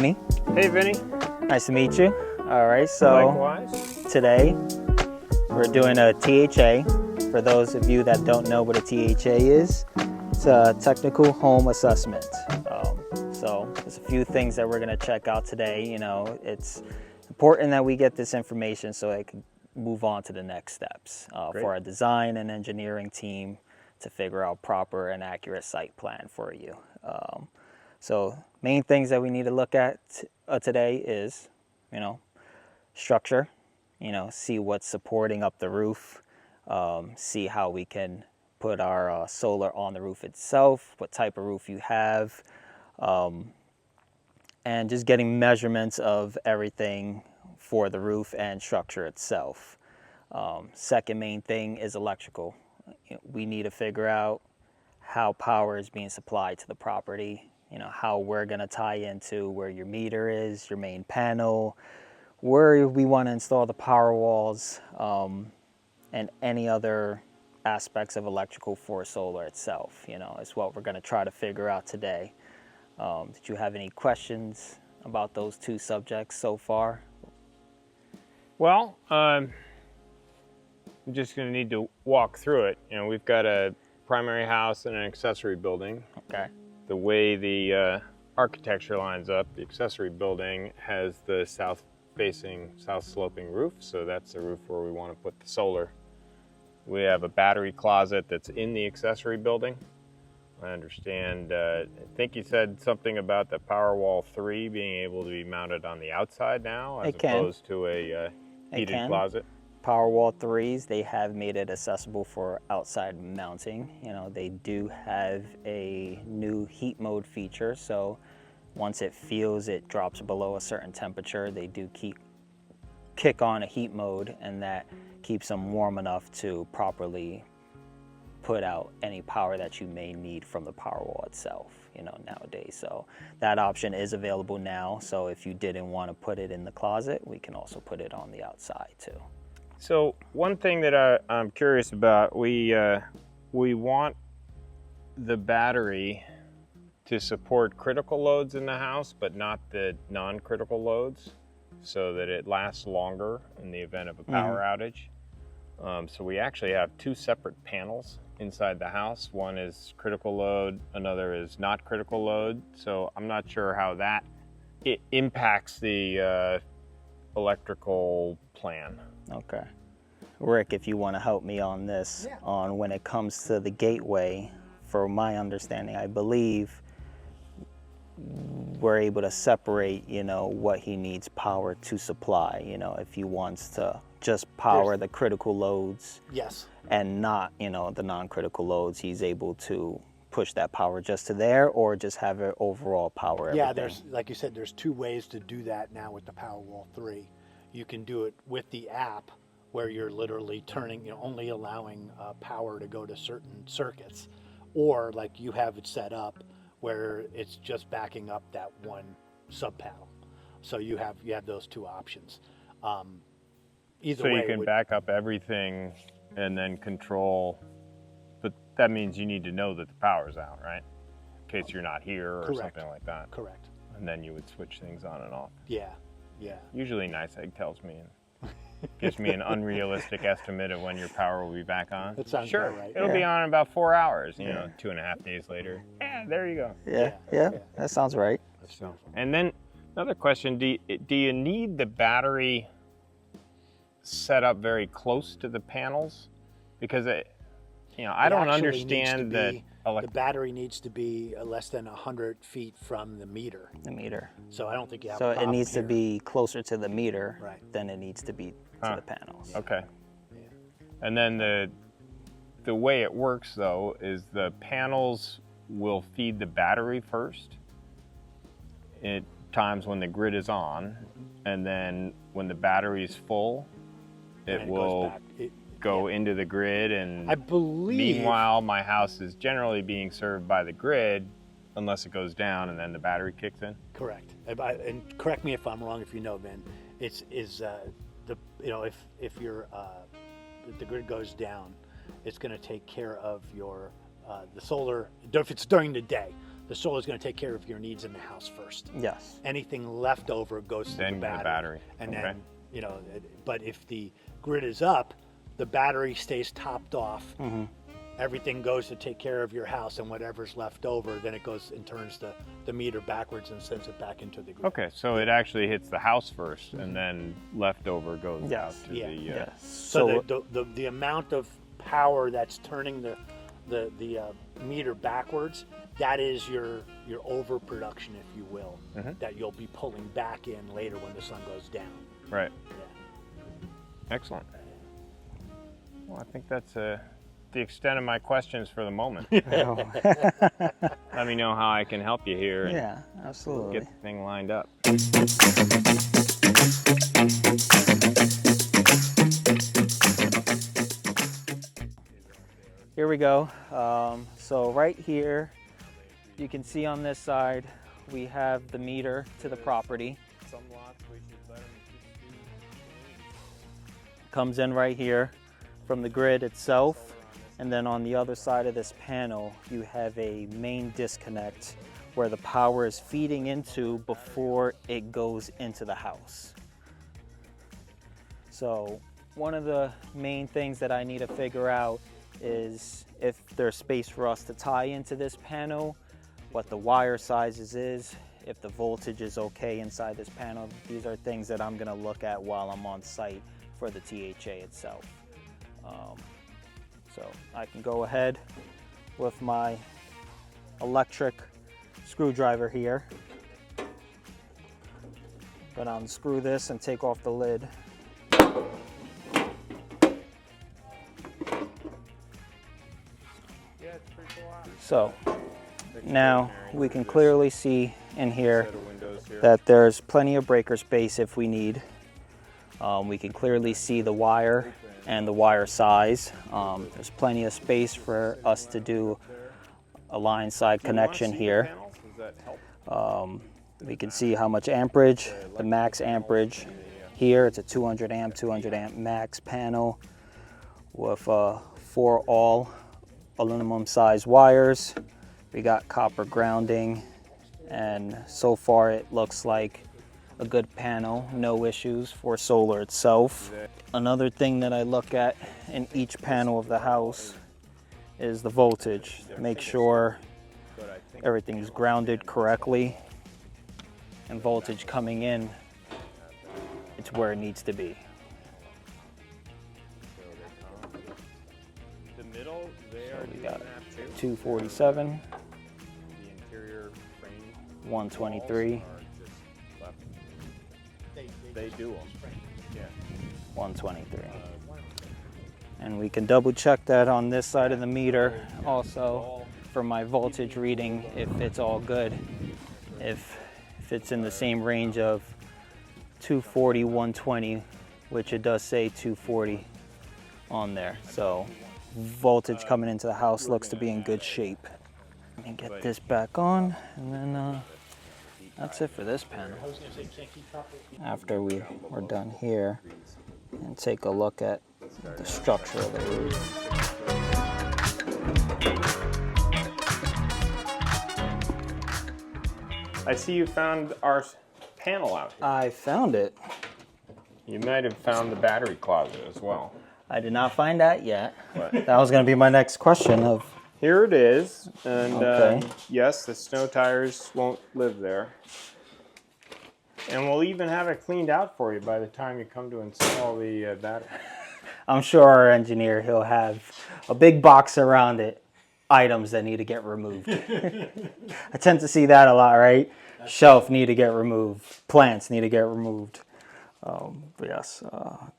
Vinny. Hey, Vinny. Nice to meet you. All right, so Likewise. today we're doing a THA. For those of you that don't know what a THA is, it's a Technical Home Assessment. So there's a few things that we're going to check out today. You know, it's important that we get this information so I can move on to the next steps for our design and engineering team to figure out proper and accurate site plan for you. So main things that we need to look at today is, you know, structure, you know, see what's supporting up the roof, see how we can put our solar on the roof itself, what type of roof you have, and just getting measurements of everything for the roof and structure itself. Second main thing is electrical. We need to figure out how power is being supplied to the property, you know, how we're going to tie into where your meter is, your main panel, where we want to install the power walls, and any other aspects of electrical for solar itself, you know, is what we're going to try to figure out today. Did you have any questions about those two subjects so far? Well, I'm just going to need to walk through it. You know, we've got a primary house and an accessory building. Okay. The way the architecture lines up, the accessory building has the south-facing, south-sloping roof, so that's the roof where we want to put the solar. We have a battery closet that's in the accessory building. I understand, I think you said something about the Powerwall 3 being able to be mounted on the outside now as opposed to a heated closet. Powerwall 3s, they have made it accessible for outside mounting. You know, they do have a new heat mode feature, so once it feels it drops below a certain temperature, they do kick on a heat mode, and that keeps them warm enough to properly put out any power that you may need from the Powerwall itself, you know, nowadays. So that option is available now. So if you didn't want to put it in the closet, we can also put it on the outside too. So one thing that I'm curious about, we want the battery to support critical loads in the house, but not the non-critical loads, so that it lasts longer in the event of a power outage. So we actually have two separate panels inside the house. One is critical load, another is not critical load. So I'm not sure how that impacts the electrical plan. Okay. Rick, if you want to help me on this, on when it comes to the gateway, for my understanding, I believe we're able to separate, you know, what he needs power to supply, you know, if he wants to just power the critical loads. Yes. And not, you know, the non-critical loads, he's able to push that power just to there, or just have it overall power everything. Yeah, there's, like you said, there's two ways to do that now with the Powerwall 3. You can do it with the app, where you're literally turning, you know, only allowing power to go to certain circuits, or like you have it set up where it's just backing up that one sub panel. So you have those two options. Either way, so you can back up everything and then control, but that means you need to know that the power's out, right? In case you're not here or something like that. Correct. And then you would switch things on and off. Yeah, yeah. Usually NYSSF tells me and gives me an unrealistic estimate of when your power will be back on. That sounds sure, about right. It'll be on in about 4 hours, you know, 2.5 days later. Yeah, there you go. Yeah, that sounds right. And then another question, do you need the battery set up very close to the panels? Because you know, I don't understand that the battery needs to be less than 100 feet from the meter. The meter. So I don't think you have So a problem it needs here. to be closer to the meter than it needs to be to the panels. Okay. Yeah. And then the way it works though is the panels will feed the battery first at times when the grid is on, and then when the battery is full, it will go into the grid, and I believe, meanwhile my house is generally being served by the grid unless it goes down and then the battery kicks in. Correct. And correct me if I'm wrong, if you know, Ben. If the grid goes down, it's going to take care of your the solar. If it's during the day, the solar is going to take care of your needs in the house first. Yes. Anything left over goes to Then the the battery. battery. And Okay. then, you know, but if the grid is up, the battery stays topped off. Mm-hmm. Everything goes to take care of your house, and whatever's left over, then it goes and turns the meter backwards and sends it back into the grid. Okay, so it actually hits the house first, and then leftover goes Yes. out to Yeah. the. Yes. So the amount of power that's turning the meter backwards, that is your overproduction, if you will, that you'll be pulling back in later when the sun goes down. Right. Yeah. Excellent. Well, I think that's the extent of my questions for the moment. Oh. Let me know how I can help you here and Yeah, absolutely. get the thing lined up. Here we go. So right here, you can see on this side, we have the meter to the property. Some lots we should let them Comes in right here from the grid itself. And then on the other side of this panel, you have a main disconnect where the power is feeding into before it goes into the house. So one of the main things that I need to figure out is if there's space for us to tie into this panel, what the wire sizes is, if the voltage is okay inside this panel. These are things that I'm gonna look at while I'm on site for the THA itself. So I can go ahead with my electric screwdriver here. Gonna unscrew this and take off the lid. So now we can clearly see in here that there's plenty of breaker space if we need. We can clearly see the wire and the wire size. There's plenty of space for us to do a line side connection here. We can see how much amperage, the max amperage here. It's a 200 amp max panel with 4 all aluminum size wires. We got copper grounding, and so far it looks like a good panel, no issues for solar itself. Another thing that I look at in each panel of the house is the voltage. Make sure everything's grounded correctly and voltage coming in, it's where it needs to be. The middle, they are we doing got that too. 247, The interior frame 123, walls are just left. They do them. Yeah. 123. And we can double check that on this side of the meter also for my voltage reading if it's all good. If it's in the same range of 240, 120, which it does say 240 on there. So voltage coming into the house looks to be in good shape. Let me get this back on, and then that's it for this panel. After we're done here, and take a look at the structure of the roof. I see you found our panel out here. I found it. You might have found the battery closet as well. I did not find that yet. But That was going to be my next question of, here it is, and Okay. yes, the snow tires won't live there. And we'll even have it cleaned out for you by the time you come to install the battery. I'm sure our engineer, he'll have a big box around it, items that need to get removed. I tend to see that a lot, right? Shelf need to get removed, plants need to get removed. But yes,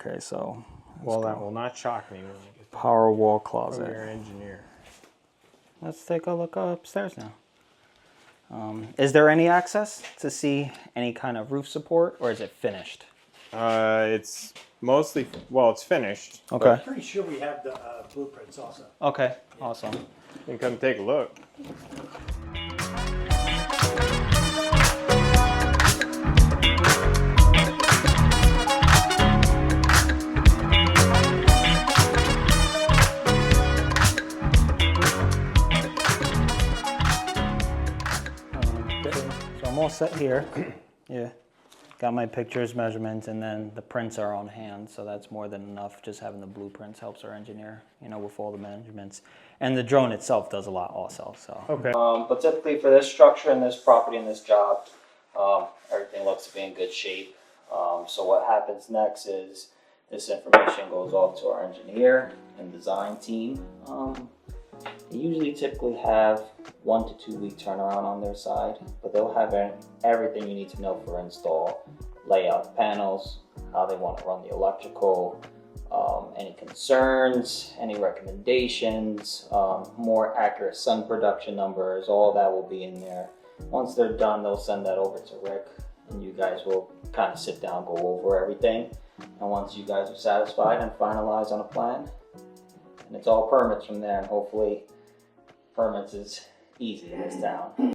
okay, so Well, that will not shock me when you get Powerwall from closet. your engineer. Let's take a look upstairs now. Is there any access to see any kind of roof support, or is it finished? It's mostly, well, it's finished. but Okay. Pretty sure we have the blueprints also. Okay, awesome. You can come take a look. all set here. Yeah. Got my pictures, measurements, and then the prints are on hand, so that's more than enough. Just having the blueprints helps our engineer, you know, with all the measurements. And the drone itself does a lot also, so. Okay. But typically for this structure and this property and this job, everything looks to be in good shape. So what happens next is this information goes off to our engineer and design team. They usually typically have 1 to 2 week turnaround on their side, but they'll have everything you need to know for install, layout panels, how they want to run the electrical, any concerns, any recommendations, more accurate sun production numbers, all that will be in there. Once they're done, they'll send that over to Rick, and you guys will kind of sit down, go over everything. And once you guys are satisfied and finalize on a plan, and it's all permits from there, and hopefully permits is easy in this town.